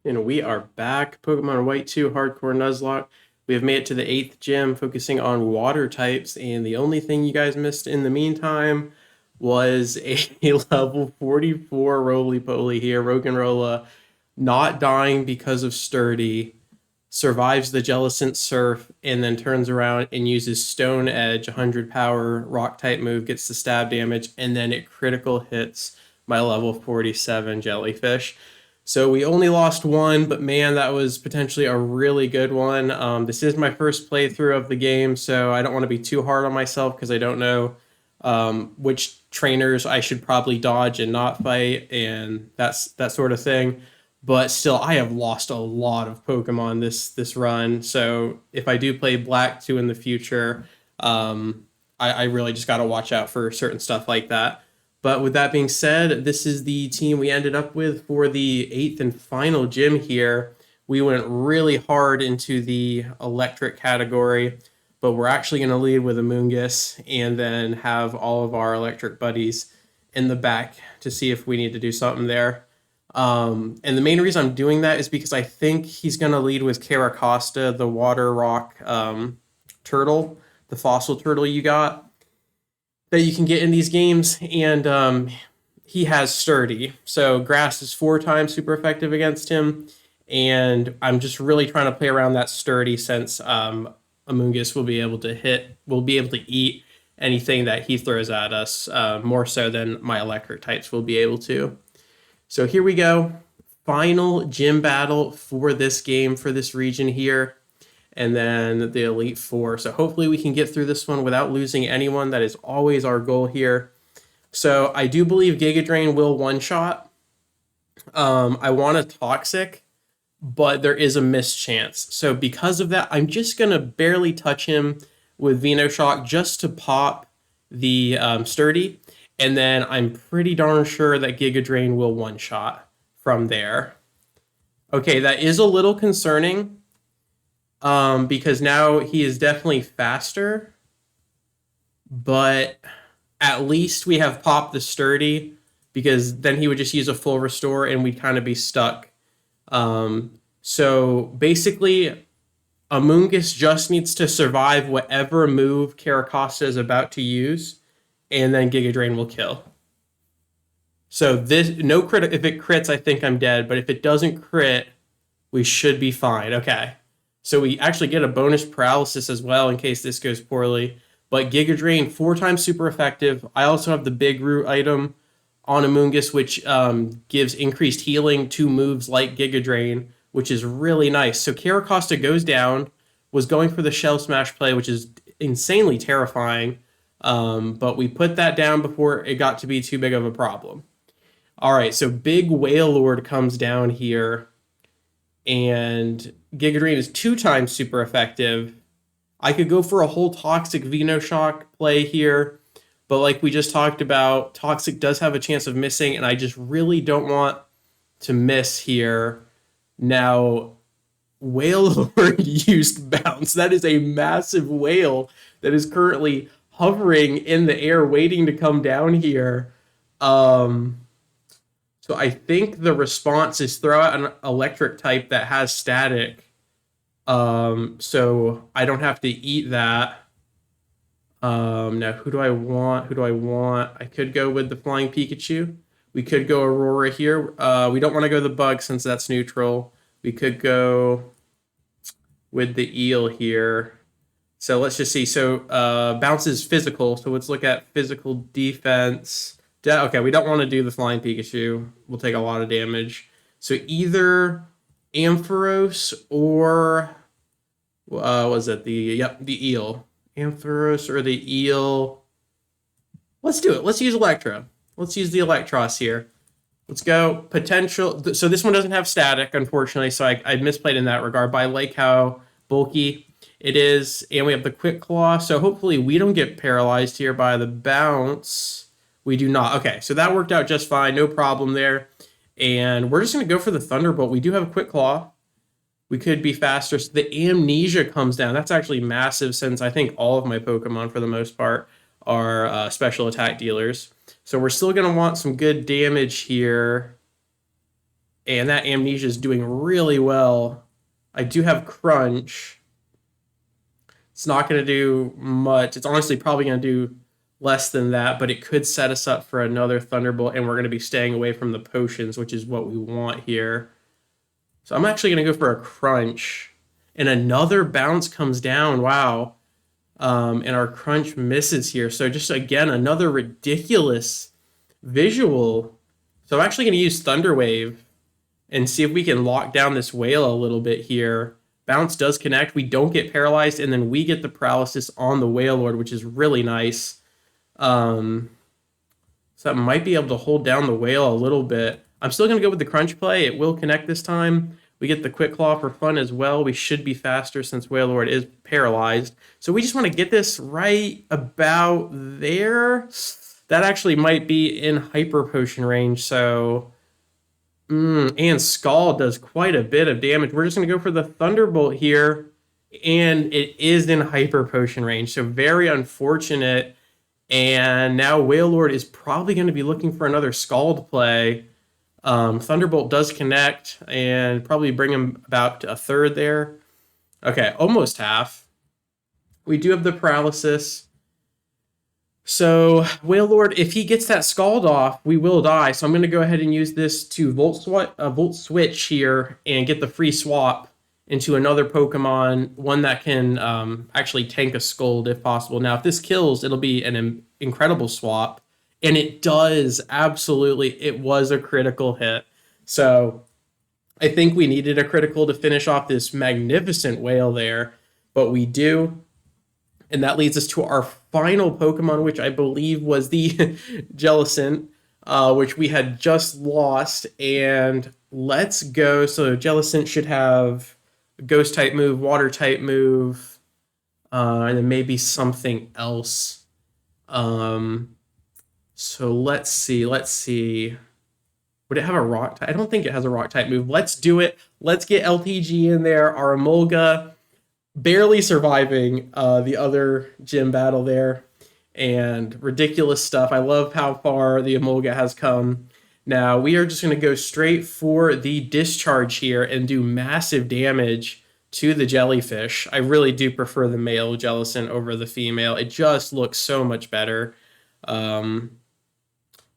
And we are back. Pokemon White 2 Hardcore Nuzlocke. We have made it to the 8th gym, focusing on water types, and the only thing you guys missed in the meantime was a level 44 roly-poly here, Roggenrola, not dying because of Sturdy, survives the Jellicent Surf, and then turns around and uses Stone Edge, 100 power rock-type move, gets the stab damage, and then it critical hits my level 47 Jellyfish. So we only lost one, but man, that was potentially a really good one. This is my first playthrough of the game, so I don't want to be too hard on myself because I don't know which trainers I should probably dodge and not fight, and that sort of thing. But still, I have lost a lot of Pokemon this run. So if I do play Black 2 in the future, I really just got to watch out for certain stuff like that. But with that being said, this is the team we ended up with for the 8th and final gym here. We went really hard into the electric category, but we're actually going to lead with Amoonguss and then have all of our electric buddies in the back to see if we need to do something there. And the main reason I'm doing that is because I think he's going to lead with Caracosta, the water rock turtle, the fossil turtle you got that you can get in these games, and he has Sturdy. So Grass is 4 times super effective against him, and I'm just really trying to play around that Sturdy since Amoonguss will be able to eat anything that he throws at us, more so than my electric types will be able to. So here we go. Final gym battle for this game, for this region here. And then the Elite Four. So hopefully we can get through this one without losing anyone. That is always our goal here. So I do believe Giga Drain will one-shot. I want a Toxic, but there is a mischance. So because of that, I'm just going to barely touch him with Venoshock just to pop the Sturdy. And then I'm pretty darn sure that Giga Drain will one-shot from there. Okay, that is a little concerning. Because now he is definitely faster, but at least we have popped the Sturdy, because then he would just use a full restore and we'd kind of be stuck. So basically, Amoonguss just needs to survive whatever move Caracosta is about to use, and then Giga Drain will kill. So this, no crit. If it crits, I think I'm dead, but if it doesn't crit, we should be fine. Okay. So we actually get a bonus paralysis as well in case this goes poorly. But Giga Drain, 4 times super effective. I also have the Big Root item on Amoonguss, which gives increased healing to moves like Giga Drain, which is really nice. So Caracosta goes down, was going for the Shell Smash play, which is insanely terrifying. But we put that down before it got to be too big of a problem. All right, so Big Wailord comes down here, and Giga Drain is 2 times super effective. I could go for a whole Toxic Venoshock play here, but like we just talked about, Toxic does have a chance of missing, and I just really don't want to miss here. Now, Wailord used Bounce. That is a massive whale that is currently hovering in the air, waiting to come down here. So I think the response is throw out an electric type that has static. So I don't have to eat that. Now who do I want? I could go with the Flying Pikachu. We could go Aurora here. We don't want to go the Bug since that's neutral. We could go with the Eel here. So let's just see. So Bounce is physical. So let's look at physical defense. Okay, we don't want to do the Flying Pikachu. We'll take a lot of damage. So either Ampharos or was it the Eel? Ampharos or the Eel? Let's do it. Let's use Electro. Let's use the Electros here. Let's go potential. So this one doesn't have static, unfortunately. So I misplayed in that regard. But I like how bulky it is, and we have the Quick Claw. So hopefully we don't get paralyzed here by the Bounce. We do not. Okay, so that worked out just fine. No problem there. And we're just going to go for the Thunderbolt. We do have a Quick Claw. We could be faster. So the Amnesia comes down. That's actually massive, since I think all of my Pokemon, for the most part, are special attack dealers. So we're still going to want some good damage here. And that Amnesia is doing really well. I do have Crunch. It's not going to do much. It's honestly probably going to do less than that, but it could set us up for another Thunderbolt, and we're going to be staying away from the potions, which is what we want here. So I'm actually going to go for a Crunch. And another bounce comes down. Wow. And our Crunch misses here. So just, again, another ridiculous visual. So I'm actually going to use Thunder Wave and see if we can lock down this whale a little bit here. Bounce does connect. We don't get paralyzed, and then we get the paralysis on the Wailord, which is really nice. So that might be able to hold down the whale a little bit. I'm still going to go with the Crunch play. It will connect this time. We get the Quick Claw for fun as well. We should be faster since Wailord is paralyzed. So we just want to get this right about there. That actually might be in Hyper Potion range, so... and Scald does quite a bit of damage. We're just going to go for the Thunderbolt here, and it is in Hyper Potion range, so very unfortunate. And now Wailord is probably going to be looking for another Scald play. Thunderbolt does connect and probably bring him about a third there. Okay, almost half. We do have the paralysis. So Wailord, if he gets that Scald off, we will die. So I'm going to go ahead and use this to Volt Switch here and get the free swap into another Pokemon, one that can actually tank a Scald if possible. Now, if this kills, it'll be an incredible swap. And it does, absolutely. It was a critical hit. So I think we needed a critical to finish off this magnificent whale there, but we do. And that leads us to our final Pokemon, which I believe was the Jellicent, which we had just lost. And let's go. So Jellicent should have a Ghost-type move, Water-type move, and then maybe something else. So let's see. Would it have a rock type? I don't think it has a rock type move. Let's do it. Let's get LTG in there. Our Emolga barely surviving the other gym battle there. And ridiculous stuff. I love how far the Emolga has come. Now we are just going to go straight for the discharge here and do massive damage to the jellyfish. I really do prefer the male Jellicent over the female. It just looks so much better.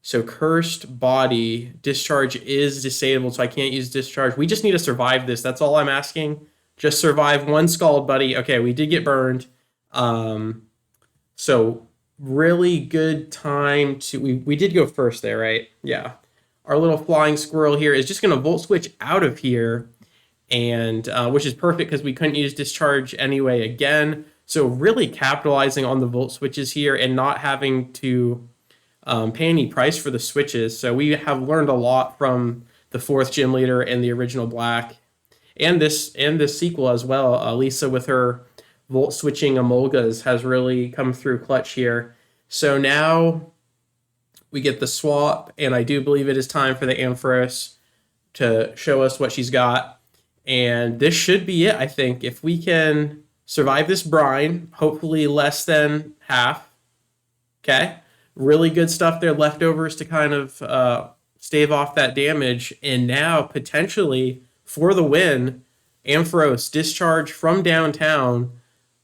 So Cursed Body, Discharge is disabled, so I can't use Discharge. We just need to survive this. That's all I'm asking. Just survive one Scald, buddy. Okay, we did get burned. So really good time to... We did go first there, right? Yeah. Our little flying squirrel here is just going to Volt Switch out of here, and which is perfect because we couldn't use Discharge anyway again. So really capitalizing on the Volt Switches here and not having to... pay any price for the switches. So we have learned a lot from the 4th gym leader and the original Black, and this sequel as well. Lisa with her Volt switching Emolgas has really come through clutch here. So now we get the swap, and I do believe it is time for the Ampharos to show us what she's got. And this should be it, I think. If we can survive this brine, hopefully less than half. Okay. Really good stuff there, leftovers to kind of stave off that damage. And now, potentially, for the win, Ampharos, Discharge from downtown.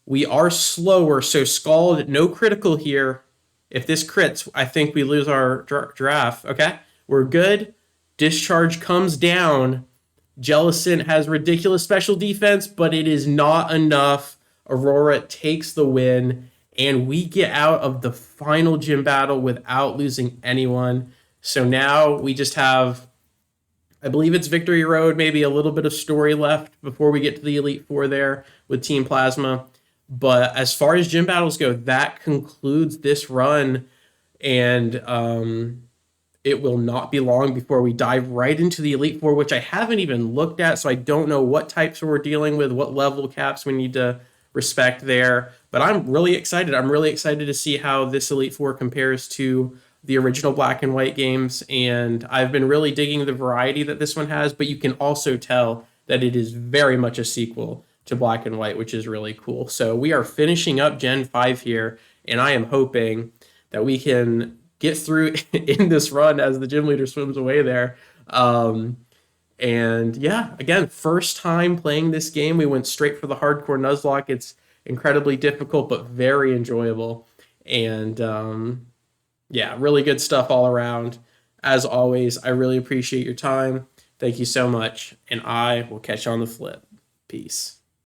We are slower, so Scald, no critical here. If this crits, I think we lose our giraffe. Okay, we're good. Discharge comes down. Jellicent has ridiculous special defense, but it is not enough. Aurora takes the win. And we get out of the final gym battle without losing anyone. So now we just have, I believe it's Victory Road, maybe a little bit of story left before we get to the Elite Four there with Team Plasma. But as far as gym battles go, that concludes this run. And it will not be long before we dive right into the Elite Four, which I haven't even looked at. So I don't know what types we're dealing with, what level caps we need to respect there. But I'm really excited. I'm really excited to see how this Elite Four compares to the original Black and White games. And I've been really digging the variety that this one has, but you can also tell that it is very much a sequel to Black and White, which is really cool. So we are finishing up Gen 5 here, and I am hoping that we can get through in this run as the gym leader swims away there. And yeah, again, first time playing this game. We went straight for the hardcore Nuzlocke. It's incredibly difficult, but very enjoyable. And yeah, really good stuff all around. As always, I really appreciate your time. Thank you so much. And I will catch you on the flip. Peace.